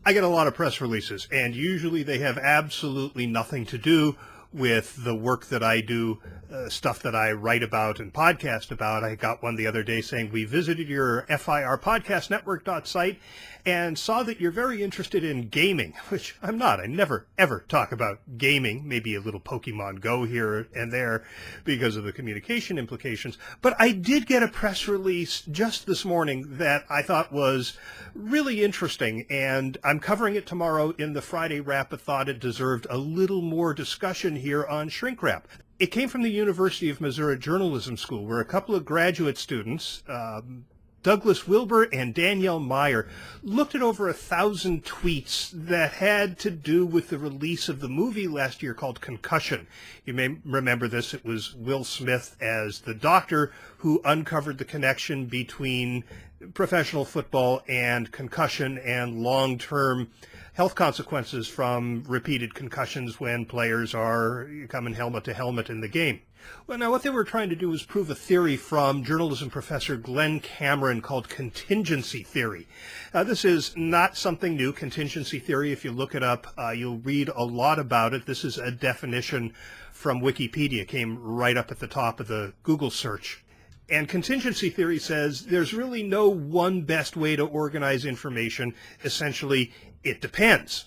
I get a lot of press releases, and usually they have absolutely nothing to do with the work that I do, stuff that I write about and podcast about. I got one the other day saying, we visited your FIR Podcast Network site and saw that you're very interested in gaming, which I'm not. I never, ever talk about gaming, maybe a little Pokemon Go here and there because of the communication implications. But I did get a press release just this morning that I thought was really interesting, and I'm covering it tomorrow in the Friday wrap, but thought it deserved a little more discussion here on Shrink Wrap. It came from the University of Missouri Journalism School, where a couple of graduate students, Douglas Wilbur and Danielle Meyer, looked at over 1,000 tweets that had to do with the release of the movie last year called Concussion. You may remember this. It was Will Smith as the doctor who uncovered the connection between professional football and concussion and long-term health consequences from repeated concussions when players are coming helmet to helmet in the game. Well, now what they were trying to do was prove a theory from journalism professor Glenn Cameron called contingency theory. This is not something new. Contingency theory, if you look it up, you'll read a lot about it. This is a definition from Wikipedia, came right up at the top of the Google search. And contingency theory says there's really no one best way to organize information. Essentially, it depends.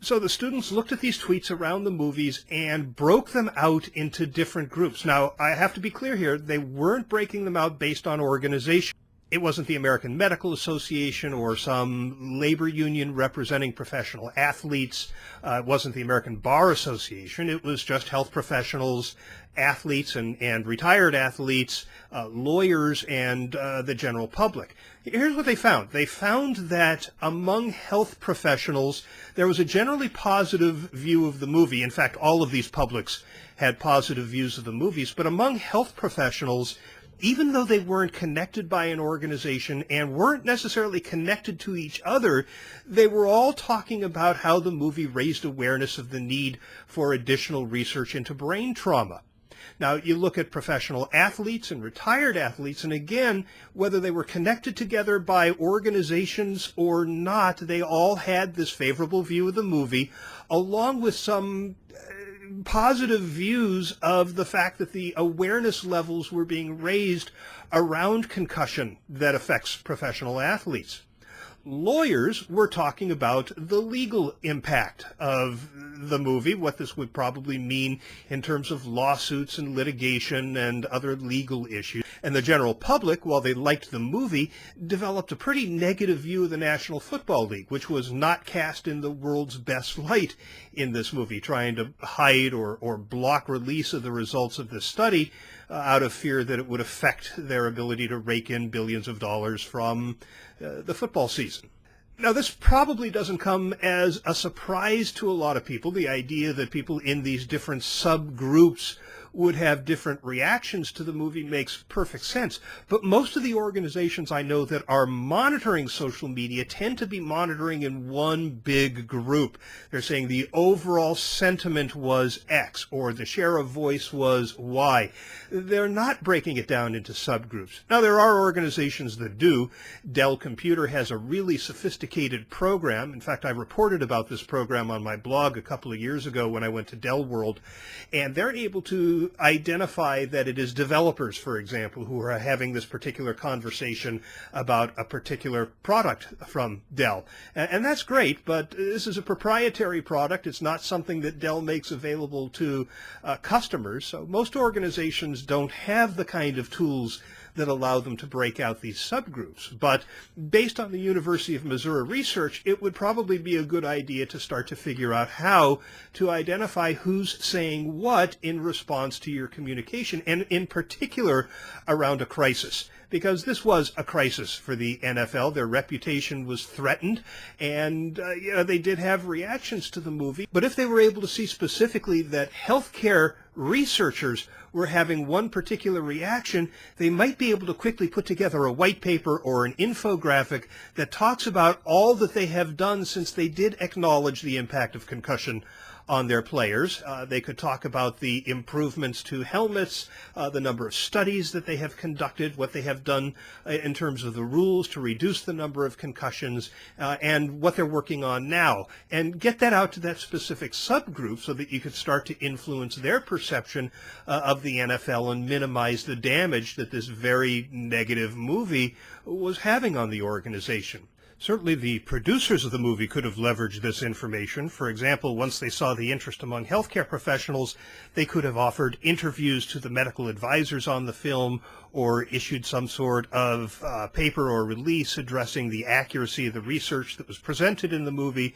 So the students looked at these tweets around the movies and broke them out into different groups. Now, I have to be clear here, they weren't breaking them out based on organization. It wasn't the American Medical Association or some labor union representing professional athletes. It wasn't the American Bar Association. It was just health professionals, athletes and retired athletes, lawyers, and the general public. Here's what they found. They found that among health professionals, there was a generally positive view of the movie. In fact, all of these publics had positive views of the movies. But among health professionals, even though they weren't connected by an organization and weren't necessarily connected to each other, they were all talking about how the movie raised awareness of the need for additional research into brain trauma. Now, you look at professional athletes and retired athletes, and again, whether they were connected together by organizations or not, they all had this favorable view of the movie, along with some positive views of the fact that the awareness levels were being raised around concussion that affects professional athletes. Lawyers were talking about the legal impact of the movie, what this would probably mean in terms of lawsuits and litigation and other legal issues. And the general public, while they liked the movie, developed a pretty negative view of the National Football League, which was not cast in the world's best light in this movie, trying to hide or block release of the results of this study out of fear that it would affect their ability to rake in billions of dollars from the football season. Now, this probably doesn't come as a surprise to a lot of people, the idea that people in these different subgroups would have different reactions to the movie makes perfect sense. But most of the organizations I know that are monitoring social media tend to be monitoring in one big group. They're saying the overall sentiment was X or the share of voice was Y. They're not breaking it down into subgroups. Now, there are organizations that do. Dell Computer has a really sophisticated program. In fact, I reported about this program on my blog a couple of years ago when I went to Dell World, and they're able to identify that it is developers, for example, who are having this particular conversation about a particular product from Dell. And that's great, but this is a proprietary product. It's not something that Dell makes available to customers. So most organizations don't have the kind of tools that allow them to break out these subgroups. But based on the University of Missouri research, it would probably be a good idea to start to figure out how to identify who's saying what in response to your communication, and in particular around a crisis. Because this was a crisis for the NFL. Their reputation was threatened, and they did have reactions to the movie. But if they were able to see specifically that healthcare researchers were having one particular reaction, they might be able to quickly put together a white paper or an infographic that talks about all that they have done since they did acknowledge the impact of concussion on their players. They could talk about the improvements to helmets, the number of studies that they have conducted, what they have done in terms of the rules to reduce the number of concussions, and what they're working on now, and get that out to that specific subgroup so that you could start to influence their perception of the NFL and minimize the damage that this very negative movie was having on the organization. Certainly the producers of the movie could have leveraged this information. For example, once they saw the interest among healthcare professionals, they could have offered interviews to the medical advisors on the film or issued some sort of paper or release addressing the accuracy of the research that was presented in the movie.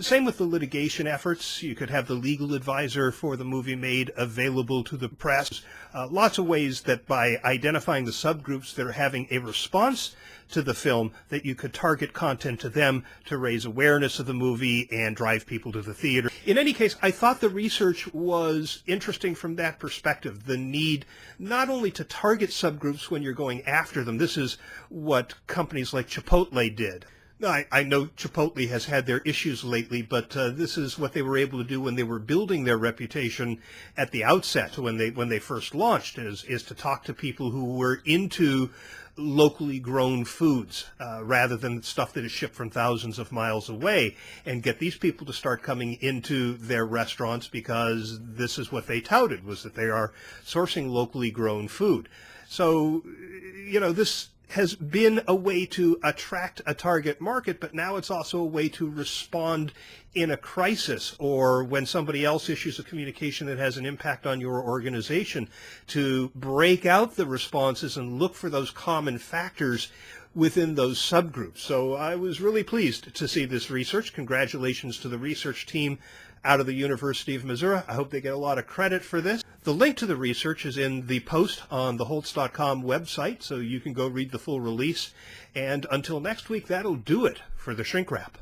Same with the litigation efforts. You could have the legal advisor for the movie made available to the press. Lots of ways that by identifying the subgroups that are having a response to the film, that you could target content to them to raise awareness of the movie and drive people to the theater. In any case, I thought the research was interesting from that perspective, the need not only to target subgroups when you're going after them. This is what companies like Chipotle did. I know Chipotle has had their issues lately, but this is what they were able to do when they were building their reputation at the outset, when they first launched, is to talk to people who were into locally grown foods rather than stuff that is shipped from thousands of miles away, and get these people to start coming into their restaurants because this is what they touted, was that they are sourcing locally grown food. So, this has been a way to attract a target market, but now it's also a way to respond in a crisis or when somebody else issues a communication that has an impact on your organization, to break out the responses and look for those common factors within those subgroups. So I was really pleased to see this research. Congratulations to the research team out of the University of Missouri. I hope they get a lot of credit for this. The link to the research is in the post on the Holtz.com website, so you can go read the full release. And until next week, that'll do it for the Shrink Wrap.